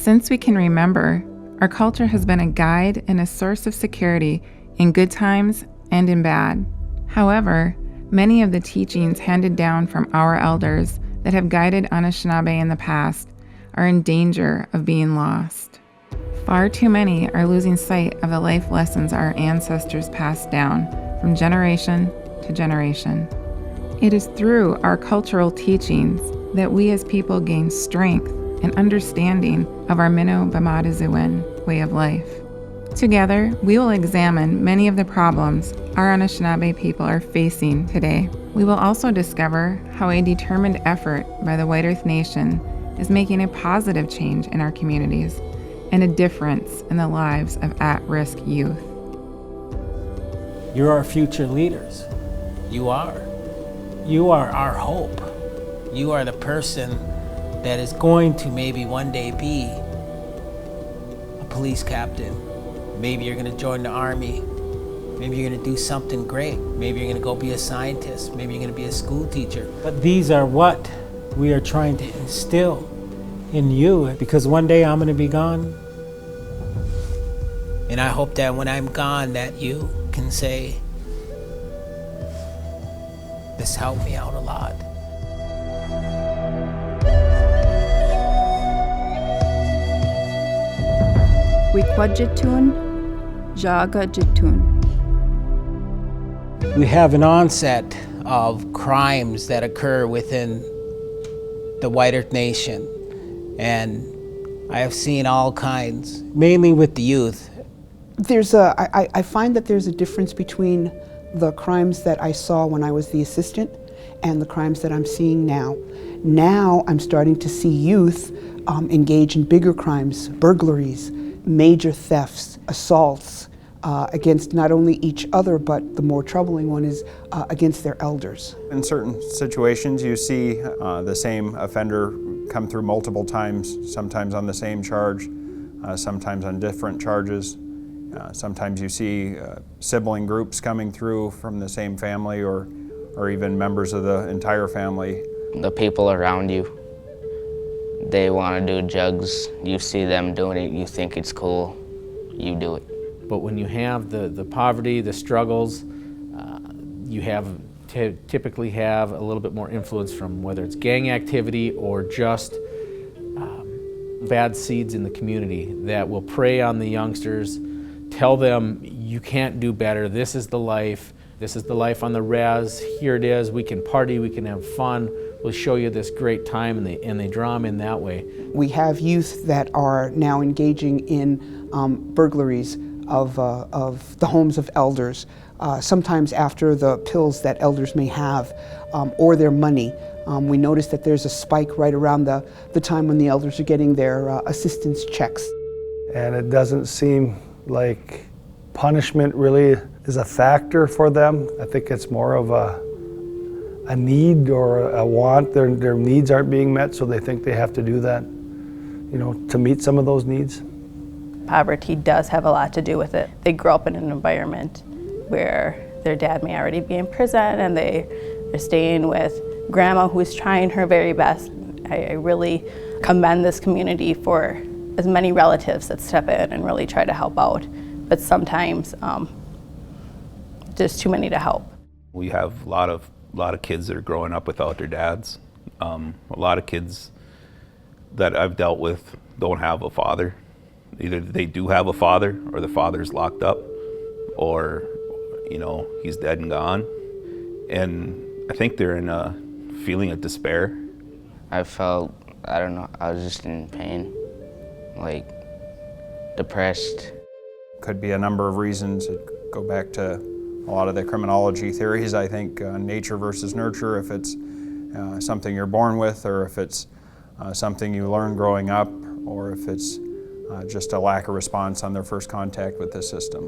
Since we can remember, our culture has been a guide and a source of security in good times and in bad. However, many of the teachings handed down from our elders that have guided Anishinaabe in the past are in danger of being lost. Far too many are losing sight of the life lessons our ancestors passed down from generation to generation. It is through our cultural teachings that we as people gain strength and understanding of our Minnow Bamadazuwen way of life. Together, we will examine many of the problems our Anishinaabe people are facing today. We will also discover how a determined effort by the White Earth Nation is making a positive change in our communities and a difference in the lives of at-risk youth. You're our future leaders. You are. You are our hope. You are the person that is going to maybe one day be a police captain. Maybe you're gonna join the army. Maybe you're gonna do something great. Maybe you're gonna go be a scientist. Maybe you're gonna be a school teacher. But these are what we are trying to instill in you, because one day I'm gonna be gone. And I hope that when I'm gone, that you can say, this helped me out a lot. Wikwajitun, Jaga Jitun. We have an onset of crimes that occur within the White Earth Nation, and I have seen all kinds, mainly with the youth. I find that there's a difference between the crimes that I saw when I was the assistant and the crimes that I'm seeing now. Now I'm starting to see youth engage in bigger crimes, burglaries, major thefts, assaults against not only each other, but the more troubling one is against their elders. In certain situations, you see the same offender come through multiple times, sometimes on the same charge, sometimes on different charges. Sometimes you see sibling groups coming through from the same family, or even members of the entire family. The people around you, they want to do drugs. You see them doing it, you think it's cool, you do it. But when you have the poverty, the struggles, you typically have a little bit more influence from whether it's gang activity or just bad seeds in the community that will prey on the youngsters, tell them you can't do better, this is the life on the res, here it is, we can party, we can have fun, we'll show you this great time, and they draw them in that way. We have youth that are now engaging in burglaries of the homes of elders, sometimes after the pills that elders may have, or their money. We notice that there's a spike right around the time when the elders are getting their assistance checks. And it doesn't seem like punishment really is a factor for them. I think it's more of a need or a want. Their needs aren't being met, so they think they have to do that, to meet some of those needs. Poverty does have a lot to do with it. They grow up in an environment where their dad may already be in prison and they're staying with grandma who's trying her very best. I really commend this community for as many relatives that step in and really try to help out. But sometimes there's too many to help. We have a lot of kids that are growing up without their dads. A lot of kids that I've dealt with don't have a father. Either they do have a father, or the father's locked up, or he's dead and gone. And I think they're in a feeling of despair. I felt, I was just in pain, like depressed. Could be a number of reasons. It go back to a lot of the criminology theories, I think, nature versus nurture, if it's something you're born with, or if it's something you learn growing up, or if it's just a lack of response on their first contact with the system.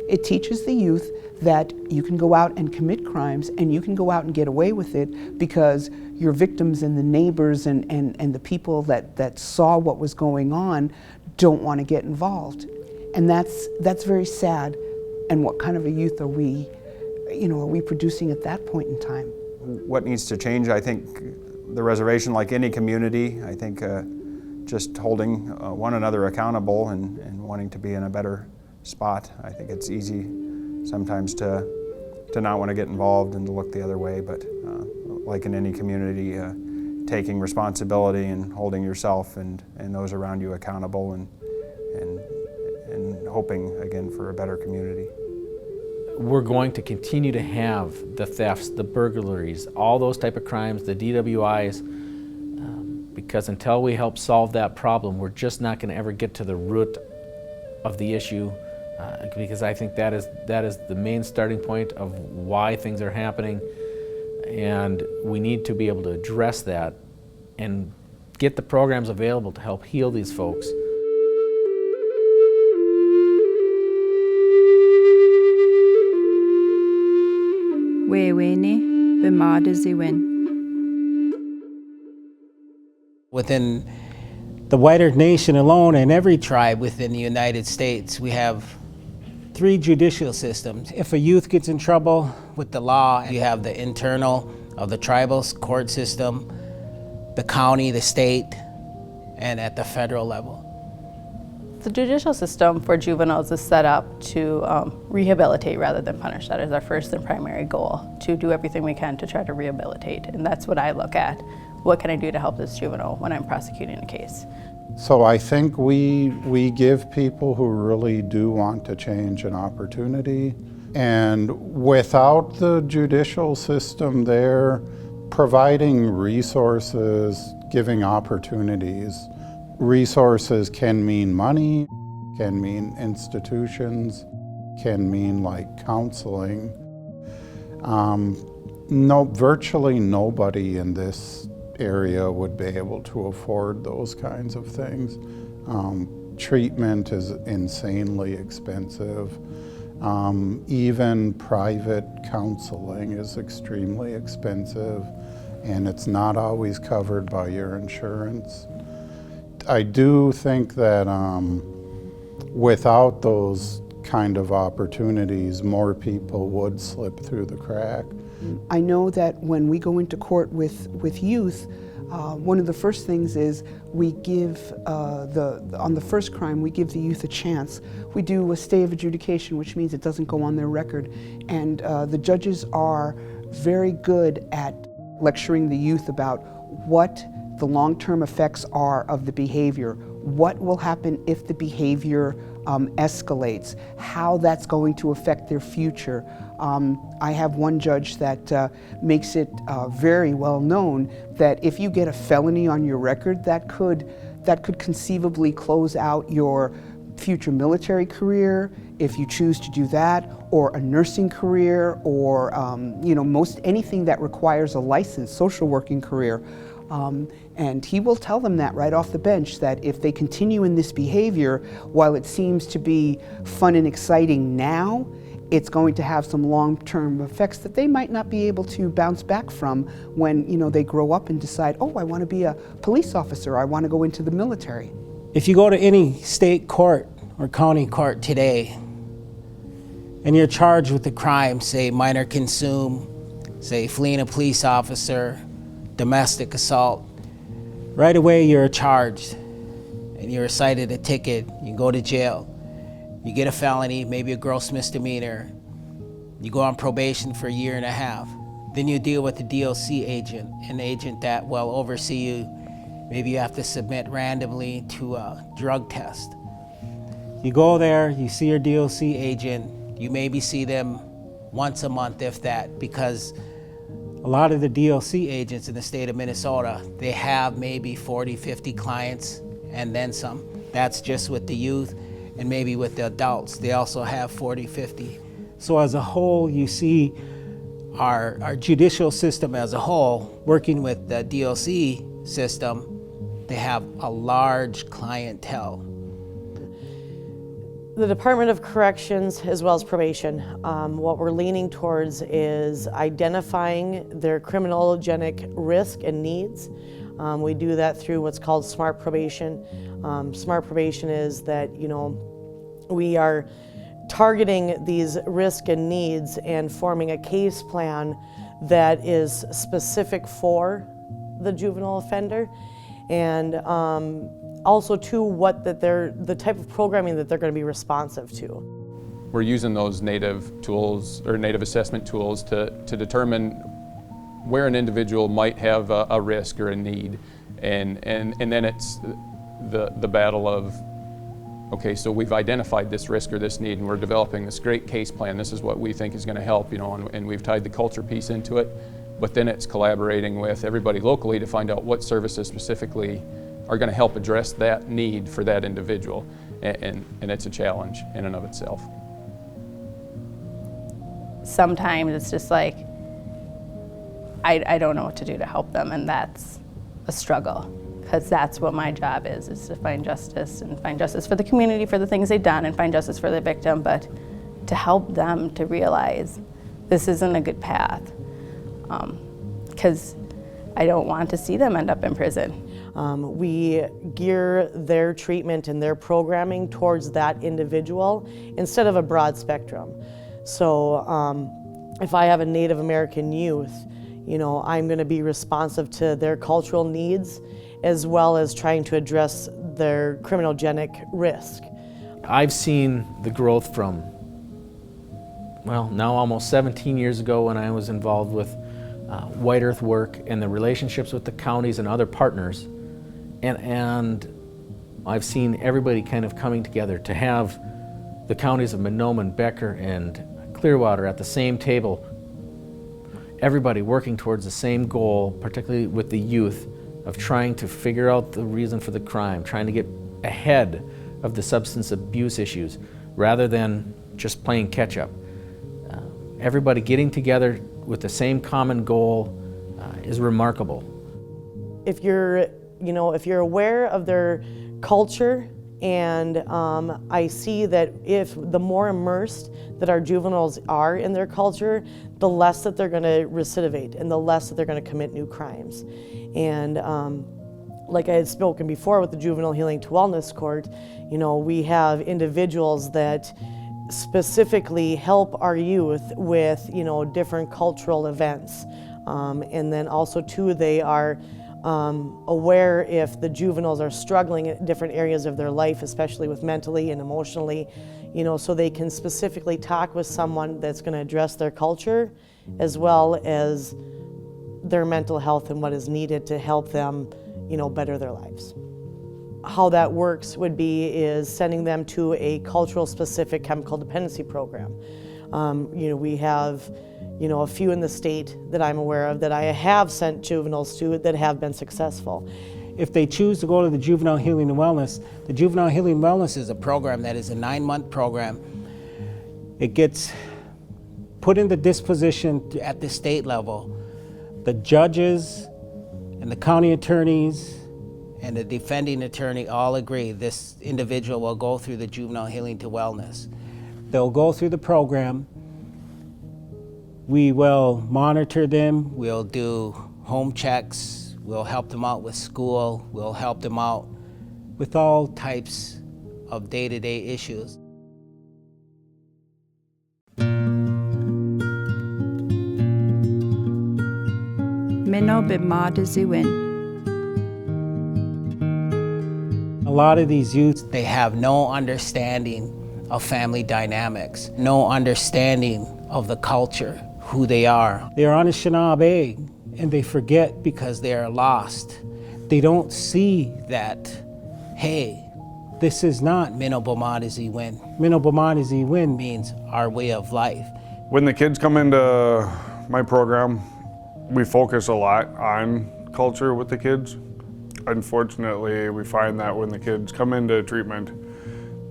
It teaches the youth that you can go out and commit crimes, and you can go out and get away with it because your victims and the neighbors and the people that saw what was going on don't want to get involved. And that's very sad. And what kind of a youth are we producing at that point in time? What needs to change? I think the reservation, like any community, I think just holding one another accountable and wanting to be in a better spot. I think it's easy sometimes to not want to get involved and to look the other way, but like in any community, taking responsibility and holding yourself and those around you accountable and hoping again for a better community. We're going to continue to have the thefts, the burglaries, all those type of crimes, the DWIs, because until we help solve that problem, we're just not going to ever get to the root of the issue, because I think that is the main starting point of why things are happening, and we need to be able to address that and get the programs available to help heal these folks. Weweni b'madaziwin. Within the White Nation alone and every tribe within the United States, we have 3 judicial systems. If a youth gets in trouble with the law, you have the internal of the tribal court system, the county, the state, and at the federal level. The judicial system for juveniles is set up to rehabilitate rather than punish. That is our first and primary goal, to do everything we can to try to rehabilitate. And that's what I look at. What can I do to help this juvenile when I'm prosecuting a case? So I think we give people who really do want to change an opportunity. And without the judicial system there, providing resources, giving opportunities. Resources can mean money, can mean institutions, can mean like counseling. Virtually nobody in this area would be able to afford those kinds of things. Treatment is insanely expensive. Even private counseling is extremely expensive, and it's not always covered by your insurance. I do think that without those kind of opportunities, more people would slip through the crack. I know that when we go into court with youth, one of the first things is we give, on the first crime, we give the youth a chance. We do a stay of adjudication, which means it doesn't go on their record. And the judges are very good at lecturing the youth about what the long-term effects are of the behavior, what will happen if the behavior escalates, how that's going to affect their future. I have one judge that makes it very well known that if you get a felony on your record, that could conceivably close out your future military career, if you choose to do that, or a nursing career, or most anything that requires a license, social working career. And he will tell them that right off the bench, that if they continue in this behavior, while it seems to be fun and exciting now, it's going to have some long-term effects that they might not be able to bounce back from when they grow up and decide, oh, I want to be a police officer, I want to go into the military. If you go to any state court or county court today, and you're charged with a crime, say minor consume, say fleeing a police officer, domestic assault, right away you're charged and you're cited a ticket, you go to jail, you get a felony, maybe a gross misdemeanor, you go on probation for 1.5 years. Then you deal with the DLC agent, an agent that will oversee you. Maybe you have to submit randomly to a drug test. You go there, you see your DLC agent, you maybe see them once a month, if that, because a lot of the DLC agents in the state of Minnesota, they have maybe 40, 50 clients and then some. That's just with the youth, and maybe with the adults. They also have 40, 50. So as a whole, you see our judicial system as a whole, working with the DLC system, they have a large clientele. The Department of Corrections, as well as probation, what we're leaning towards is identifying their criminogenic risk and needs. We do that through what's called smart probation. Smart probation is that, we are targeting these risk and needs and forming a case plan that is specific for the juvenile offender. and also too the type of programming that they're going to be responsive to. We're using those native tools or native assessment tools to determine where an individual might have a risk or a need, and then it's the battle of, okay, so we've identified this risk or this need, and we're developing this great case plan. This is what we think is going to help, and we've tied the culture piece into it. But then it's collaborating with everybody locally to find out what services specifically are going to help address that need for that individual, and it's a challenge in and of itself. Sometimes it's just like, I don't know what to do to help them, and that's a struggle, because that's what my job is to find justice, and find justice for the community for the things they've done, and find justice for the victim, but to help them to realize this isn't a good path, because I don't want to see them end up in prison. We gear their treatment and their programming towards that individual instead of a broad spectrum. So if I have a Native American youth, I'm going to be responsive to their cultural needs as well as trying to address their criminogenic risk. I've seen the growth from, well, now almost 17 years ago when I was involved with White Earth work and the relationships with the counties and other partners. And I've seen everybody kind of coming together to have the counties of Monoman, Becker, and Clearwater at the same table, everybody working towards the same goal, particularly with the youth, of trying to figure out the reason for the crime, trying to get ahead of the substance abuse issues, rather than just playing catch up. Everybody getting together with the same common goal is remarkable. If you're aware of their culture, and I see that if the more immersed that our juveniles are in their culture, the less that they're going to recidivate and the less that they're going to commit new crimes. And like I had spoken before with the Juvenile Healing to Wellness Court, we have individuals that specifically help our youth with, different cultural events. And then also too, they are aware if the juveniles are struggling in different areas of their life, especially with mentally and emotionally, so they can specifically talk with someone that's going to address their culture as well as their mental health and what is needed to help them, better their lives. How that works would be is sending them to a cultural specific chemical dependency program. We have a few in the state that I'm aware of that I have sent juveniles to that have been successful. If they choose to go to the Juvenile Healing and Wellness, the Juvenile Healing and Wellness is a program that is a 9-month program. It gets put into disposition At the state level, the judges and the county attorneys and the defending attorney all agree this individual will go through the Juvenile Healing to Wellness. They'll go through the program. We will monitor them. We'll do home checks. We'll help them out with school. We'll help them out with all types of day-to-day issues. Minno b'madaziwin. A lot of these youths, they have no understanding of family dynamics, no understanding of the culture, who they are. They're on a Anishinaabe and they forget because they are lost. They don't see that, hey, this is not Minno b'madaziwin. Minno b'madaziwin means our way of life. When the kids come into my program, we focus a lot on culture with the kids. Unfortunately, we find that when the kids come into treatment,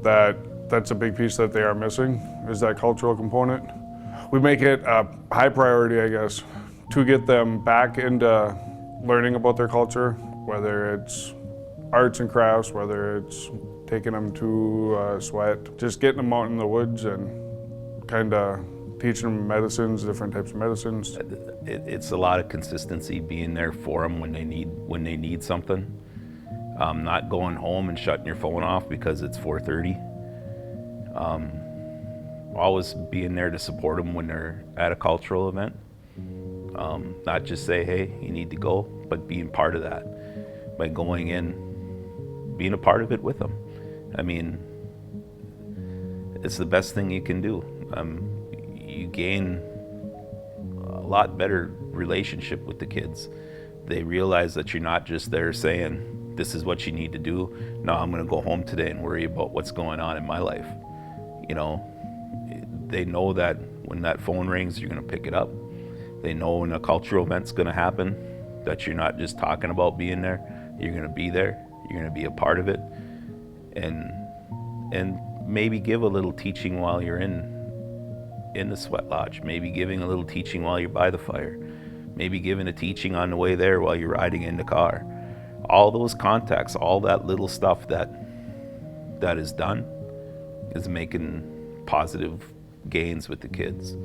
that's a big piece that they are missing, is that cultural component. We make it a high priority, I guess, to get them back into learning about their culture, whether it's arts and crafts, whether it's taking them to sweat, just getting them out in the woods and kind of teaching them medicines, different types of medicines. It's a lot of consistency, being there for them when they need something. Not going home and shutting your phone off because it's 4:30. Always being there to support them when they're at a cultural event. Not just say, hey, you need to go, but being part of that. by going in, being a part of it with them. I mean, it's the best thing you can do. You gain a lot better relationship with the kids. They realize that you're not just there saying, this is what you need to do. No, I'm gonna go home today and worry about what's going on in my life. You know, they know that when that phone rings, you're gonna pick it up. They know when a cultural event's gonna happen, that you're not just talking about being there, you're gonna be there, you're gonna be a part of it. And maybe give a little teaching while you're in the sweat lodge, maybe giving a little teaching while you're by the fire, maybe giving a teaching on the way there while you're riding in the car. All those contacts, all that little stuff that is done is making positive gains with the kids.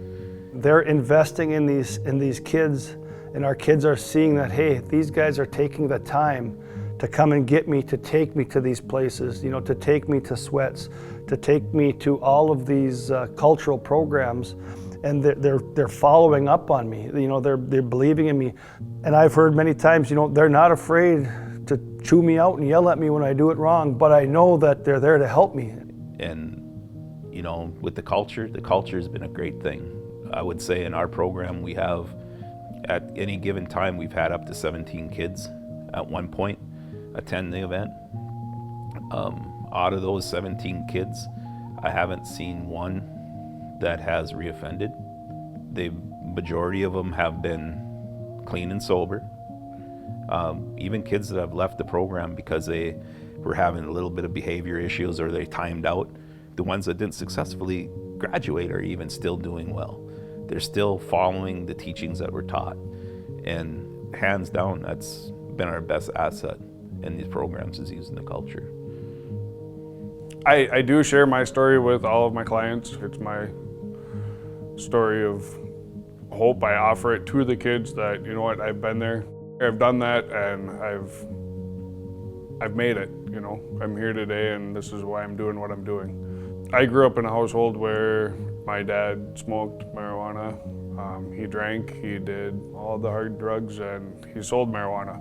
They're investing in these kids, and our kids are seeing that, hey, these guys are taking the time to come and get me, to take me to these places, you know, to take me to sweats, to take me to all of these cultural programs, and they're following up on me. You know, they're believing in me, and I've heard many times, you know, they're not afraid to chew me out and yell at me when I do it wrong, but I know that they're there to help me. And you know, with the culture has been a great thing. I would say in our program we have, at any given time, we've had up to 17 kids at one point attend the event. Out of those 17 kids, I haven't seen one that has reoffended. The majority of them have been clean and sober. Even kids that have left the program because they were having a little bit of behavior issues or they timed out, the ones that didn't successfully graduate are even still doing well. They're still following the teachings that were taught. And hands down, that's been our best asset in these programs, is using the culture. I do share my story with all of my clients. It's my story of hope. I offer it to the kids that, you know what, I've been there, I've done that, and I've made it, you know. I'm here today and this is why I'm doing what I'm doing. I grew up in a household where my dad smoked marijuana, he drank, he did all the hard drugs, and he sold marijuana.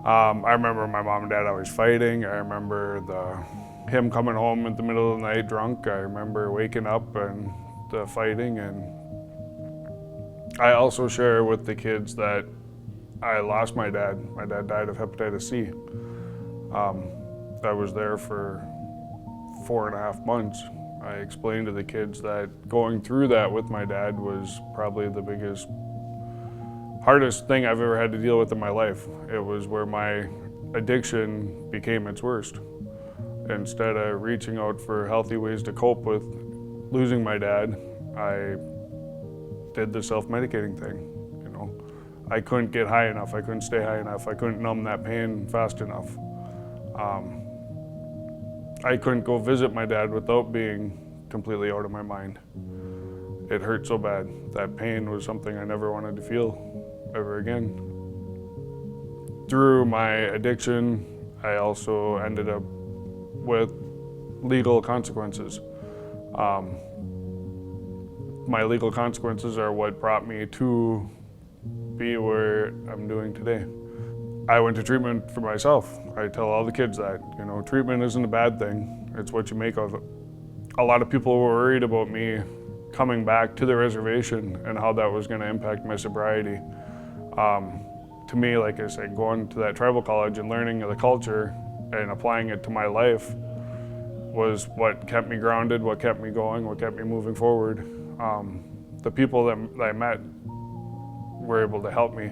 I remember my mom and dad always fighting. I remember him coming home in the middle of the night drunk. I remember waking up and the fighting. And I also share with the kids that I lost my dad. My dad died of hepatitis C. I was there for 4.5 months. I explained to the kids that going through that with my dad was probably the biggest, hardest thing I've ever had to deal with in my life. It was where my addiction became its worst. Instead of reaching out for healthy ways to cope with losing my dad, I did the self-medicating thing. You know, I couldn't get high enough. I couldn't stay high enough. I couldn't numb that pain fast enough. I couldn't go visit my dad without being completely out of my mind. It hurt so bad. That pain was something I never wanted to feel ever again. Through my addiction, I also ended up with legal consequences. My legal consequences are what brought me to be where I'm doing today. I went to treatment for myself. I tell all the kids that, you know, treatment isn't a bad thing. It's what you make of it. A lot of people were worried about me coming back to the reservation and how that was going to impact my sobriety. To me, like I said, going to that tribal college and learning the culture and applying it to my life was what kept me grounded, what kept me going, what kept me moving forward. The people that I met were able to help me.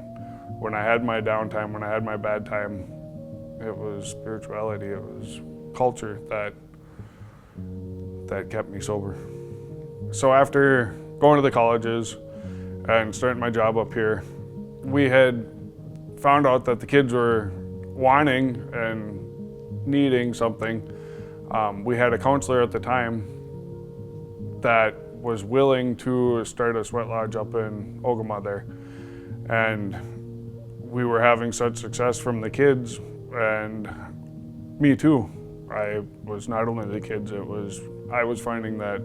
When I had my downtime, when I had my bad time, it was spirituality, it was culture that kept me sober. So after going to the colleges and starting my job up here, we had found out that the kids were wanting and needing something. We had a counselor at the time that was willing to start a sweat lodge up in Ogama there. And we were having such success from the kids, and me too. I was not only the kids, I was finding that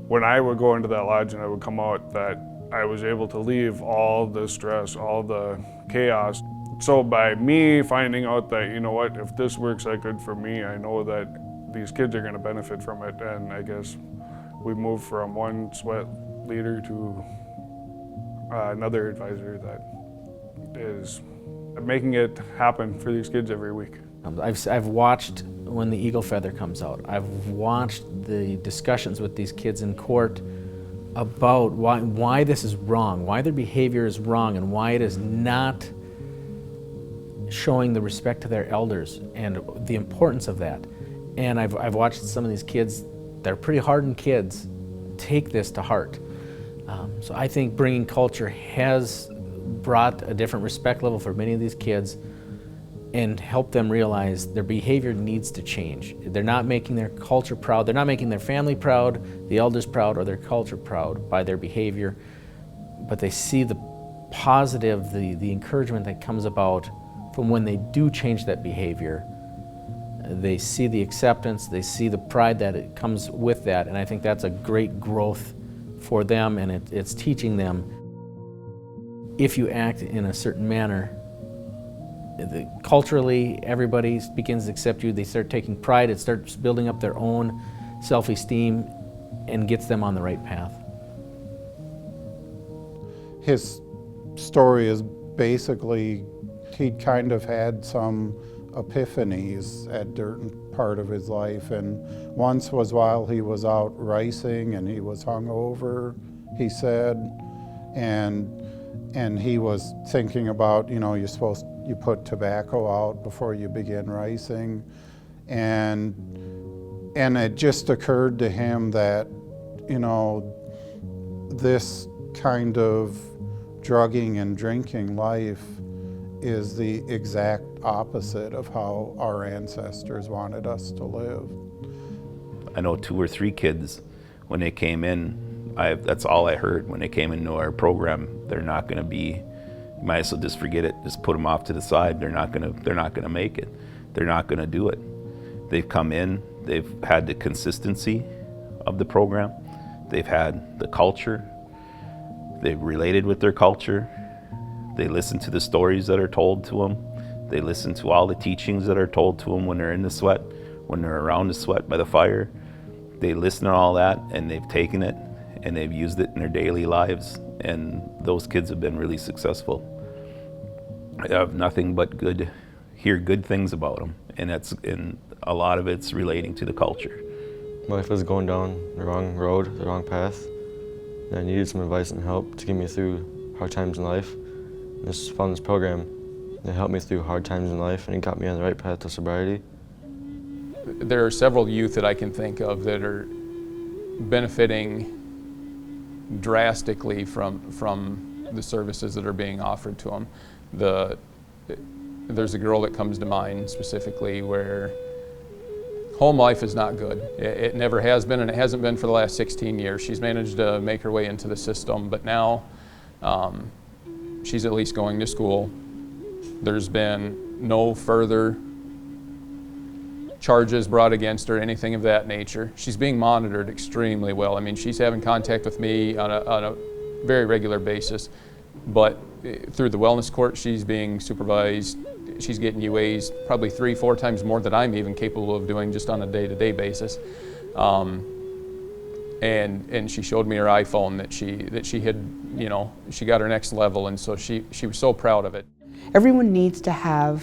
when I would go into that lodge and I would come out, that I was able to leave all the stress, all the chaos. So by me finding out that, you know what, if this works that good for me, I know that these kids are going to benefit from it. And I guess we moved from one sweat leader to another advisor that is making it happen for these kids every week. I've watched when the eagle feather comes out. I've watched the discussions with these kids in court about why this is wrong, why their behavior is wrong, and why it is not showing the respect to their elders and the importance of that. And I've watched some of these kids, they're pretty hardened kids, take this to heart. So I think bringing culture has brought a different respect level for many of these kids and helped them realize their behavior needs to change. They're not making their culture proud, they're not making their family proud, the elders proud, or their culture proud by their behavior, but they see the positive, the encouragement that comes about from when they do change that behavior. They see the acceptance, they see the pride that it comes with that, and I think that's a great growth for them, and it's teaching them if you act in a certain manner, culturally everybody begins to accept you, they start taking pride, it starts building up their own self-esteem and gets them on the right path. His story is basically, he'd kind of had some epiphanies at certain part of his life, and once was while he was out racing and he was hungover, he said, and he was thinking about, you know, you put tobacco out before you begin racing, and it just occurred to him that, you know, this kind of drugging and drinking life is the exact opposite of how our ancestors wanted us to live. I know 2 or 3 kids, when they came in, that's all I heard when they came into our program. They're not going to be, you might as well just forget it, just put them off to the side. They're not going to make it. They're not going to do it. They've come in, they've had the consistency of the program, they've had the culture, they've related with their culture, they listen to the stories that are told to them, they listen to all the teachings that are told to them when they're in the sweat, when they're around the sweat by the fire. They listen to all that, and they've taken it and they've used it in their daily lives, and those kids have been really successful. I have nothing but hear good things about them, and a lot of it's relating to the culture. My life was going down the wrong road, the wrong path, and I needed some advice and help to get me through hard times in life. I just found this program that helped me through hard times in life, and it got me on the right path to sobriety. There are several youth that I can think of that are benefiting drastically from the services that are being offered to them. There's a girl that comes to mind specifically where home life is not good. It never has been, and it hasn't been for the last 16 years. She's managed to make her way into the system, but now she's at least going to school. There's been no further charges brought against her, anything of that nature. She's being monitored extremely well. I mean, she's having contact with me on a very regular basis, but through the wellness court, she's being supervised. She's getting UAs probably 3-4 times more than I'm even capable of doing just on a day-to-day basis. And she showed me her iPhone that she had, you know, she got her next level, and so she was so proud of it. Everyone needs to have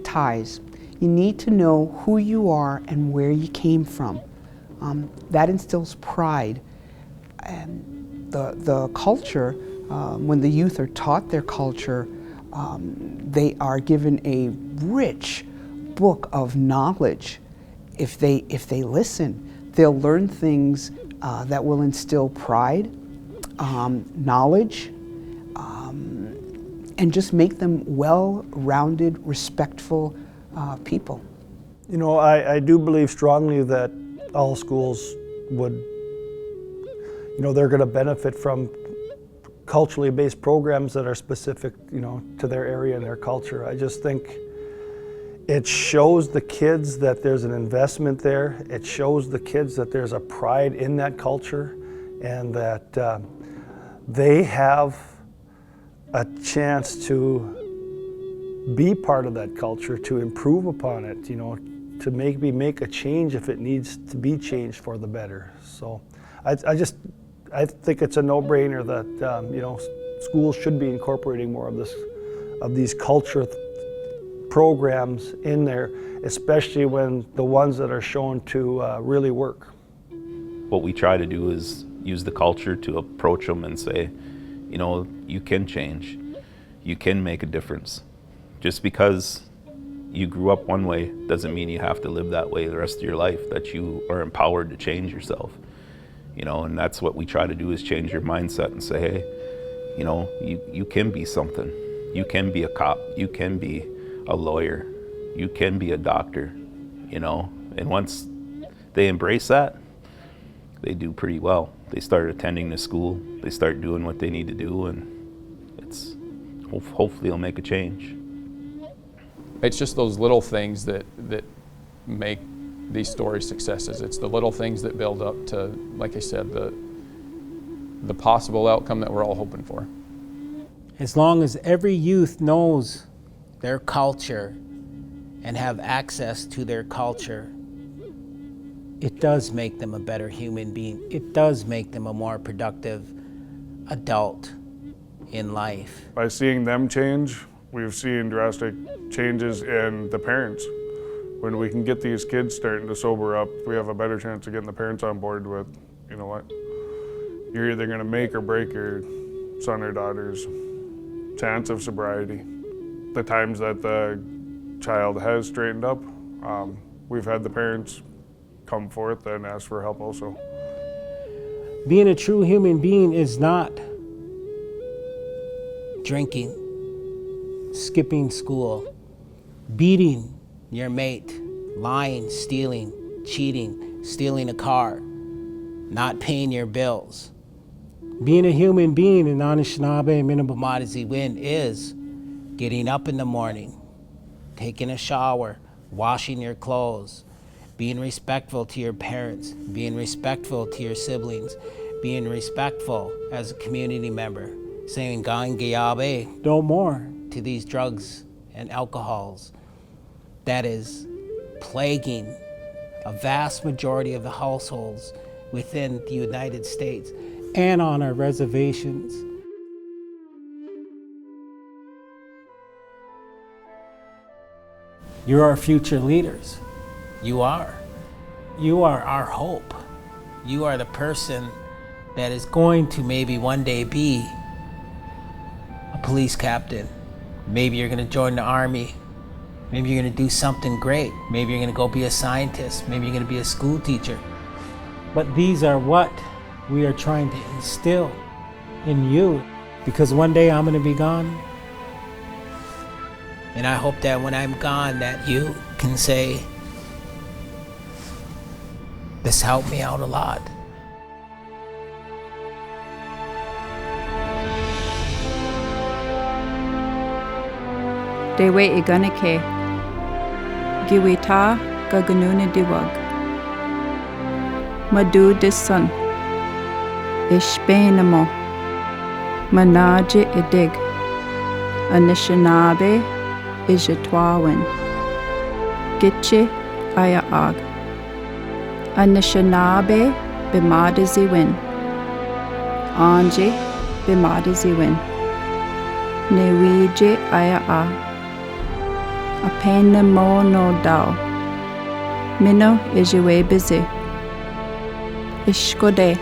ties. You need to know who you are and where you came from. That instills pride. And the culture, when the youth are taught their culture, they are given a rich book of knowledge. If they listen, they'll learn things that will instill pride, knowledge, and just make them well-rounded, respectful people. You know, I do believe strongly that all schools would, you know, they're going to benefit from culturally based programs that are specific, you know, to their area and their culture. I just think it shows the kids that there's an investment there. It shows the kids that there's a pride in that culture, and that they have a chance to be part of that culture, to improve upon it, you know, to maybe make a change if it needs to be changed for the better. So I think it's a no-brainer that you know, schools should be incorporating more of these culture programs in there, especially when the ones that are shown to really work. What we try to do is use the culture to approach them and say, you know, you can change, you can make a difference. Just because you grew up one way doesn't mean you have to live that way the rest of your life, that you are empowered to change yourself. You know, and that's what we try to do, is change your mindset and say, hey, you know, you can be something. You can be a cop, you can be a lawyer, you can be a doctor, you know. And once they embrace that, they do pretty well. They start attending the school, they start doing what they need to do, and hopefully it'll make a change. It's just those little things that make these stories successes. It's the little things that build up to, like I said, the possible outcome that we're all hoping for. As long as every youth knows their culture and have access to their culture, it does make them a better human being. It does make them a more productive adult in life. By seeing them change, we've seen drastic changes in the parents. When we can get these kids starting to sober up, we have a better chance of getting the parents on board with, you know what, you're either gonna make or break your son or daughter's chance of sobriety. The times that the child has straightened up, we've had the parents come forth and ask for help also. Being a true human being is not Drinking, skipping school, beating your mate, lying, stealing, cheating, stealing a car, not paying your bills. Being a human being in Anishinaabe and Minabamadaziwin is getting up in the morning, taking a shower, washing your clothes, being respectful to your parents, being respectful to your siblings, being respectful as a community member, saying "Gang Gayabe" no more to these drugs and alcohols that is plaguing a vast majority of the households within the United States and on our reservations. You're our future leaders. You are. You are our hope. You are the person that is going to maybe one day be a police captain. Maybe you're going to join the army. Maybe you're going to do something great. Maybe you're going to go be a scientist. Maybe you're going to be a school teacher. But these are what we are trying to instill in you, because one day I'm going to be gone. And I hope that when I'm gone, that you can say, this helped me out a lot. Dewe iganike. Giwita gaganuna diwag. Madu disun. Ishbenamo. Manaje idig. Anishinaabe ijatwawin. Gitche ayaag. Anishinaabe bimadaziwin. Anje bimadaziwin. Newije ayaag. Apena mo no dao. Mino ijiwe busy. Ishkode.